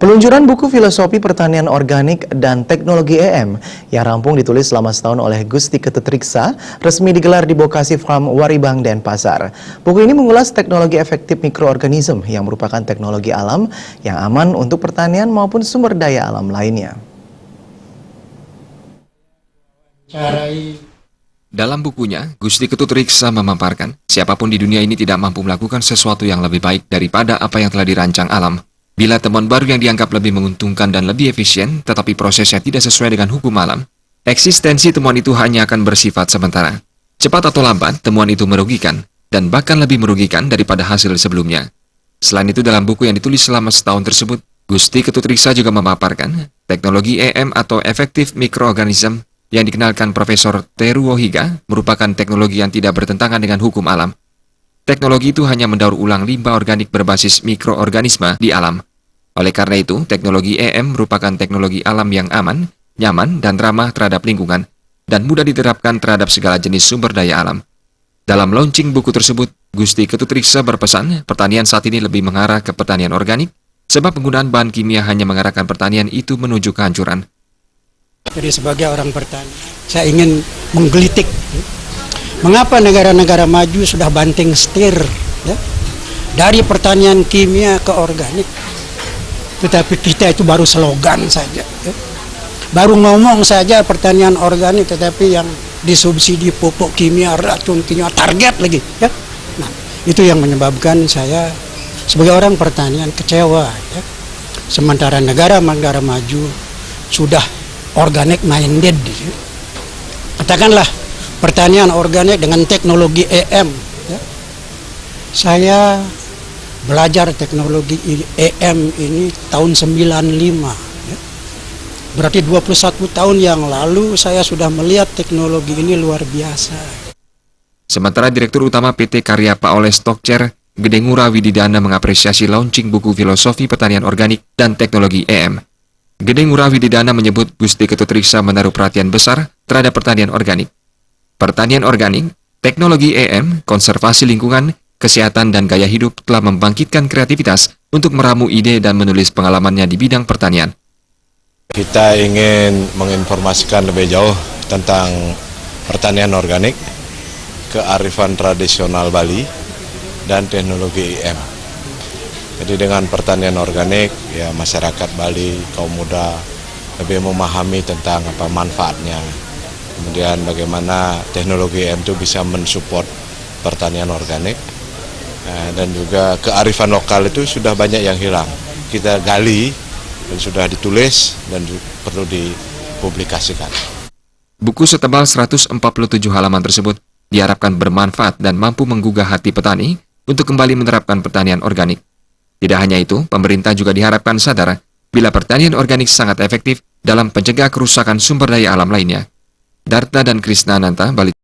Peluncuran buku Filosofi Pertanian Organik dan Teknologi EM yang rampung ditulis selama setahun oleh Gusti Ketut Riksa resmi digelar di Bokasi Farm Waribang, Denpasar. Buku ini mengulas teknologi efektif mikroorganisme yang merupakan teknologi alam yang aman untuk pertanian maupun sumber daya alam lainnya. Dalam bukunya, Gusti Ketut Riksa memaparkan, siapapun di dunia ini tidak mampu melakukan sesuatu yang lebih baik daripada apa yang telah dirancang alam. Bila temuan baru yang dianggap lebih menguntungkan dan lebih efisien, tetapi prosesnya tidak sesuai dengan hukum alam, eksistensi temuan itu hanya akan bersifat sementara. Cepat atau lambat, temuan itu merugikan, dan bahkan lebih merugikan daripada hasil sebelumnya. Selain itu, dalam buku yang ditulis selama setahun tersebut, Gusti Ketut Riksa juga memaparkan teknologi EM atau Effective Microorganism yang dikenalkan Profesor Teru Wohiga merupakan teknologi yang tidak bertentangan dengan hukum alam. Teknologi itu hanya mendaur ulang limbah organik berbasis mikroorganisme di alam. Oleh karena itu, teknologi EM merupakan teknologi alam yang aman, nyaman, dan ramah terhadap lingkungan, dan mudah diterapkan terhadap segala jenis sumber daya alam. Dalam launching buku tersebut, Gusti Ketut Riksa berpesan, pertanian saat ini lebih mengarah ke pertanian organik, sebab penggunaan bahan kimia hanya mengarahkan pertanian itu menuju kehancuran. Jadi sebagai orang petani, saya ingin menggelitik. Mengapa negara-negara maju sudah banting setir ya, dari pertanian kimia ke organik, tetapi kita itu baru slogan saja, ya. Baru ngomong saja pertanian organik, tetapi yang disubsidi pupuk kimia, racun kimia, target lagi. Ya. Nah, itu yang menyebabkan saya sebagai orang pertanian kecewa. Ya. Sementara negara-negara maju sudah organic minded. Ya. Katakanlah pertanian organik dengan teknologi EM. Ya. Saya belajar teknologi EM ini tahun 95. Ya. Berarti 21 tahun yang lalu saya sudah melihat teknologi ini luar biasa. Sementara Direktur Utama PT Karya Paole Stokcer, Gede Ngurah Wididana mengapresiasi launching buku Filosofi Pertanian Organik dan Teknologi EM. Gede Ngurah Wididana menyebut Gusti Ketut Riksa menaruh perhatian besar terhadap pertanian organik. Pertanian organik, teknologi EM, konservasi lingkungan, kesehatan dan gaya hidup telah membangkitkan kreativitas untuk meramu ide dan menulis pengalamannya di bidang pertanian. Kita ingin menginformasikan lebih jauh tentang pertanian organik, kearifan tradisional Bali, dan teknologi EM. Jadi dengan pertanian organik, ya masyarakat Bali, kaum muda lebih memahami tentang apa manfaatnya. Kemudian bagaimana teknologi EM itu bisa mensupport pertanian organik, dan juga kearifan lokal itu sudah banyak yang hilang. Kita gali dan sudah ditulis dan perlu dipublikasikan. Buku setebal 147 halaman tersebut diharapkan bermanfaat dan mampu menggugah hati petani untuk kembali menerapkan pertanian organik. Tidak hanya itu, pemerintah juga diharapkan sadar bila pertanian organik sangat efektif dalam pencegah kerusakan sumber daya alam lainnya. Darta dan Krisna Nanta, Bali.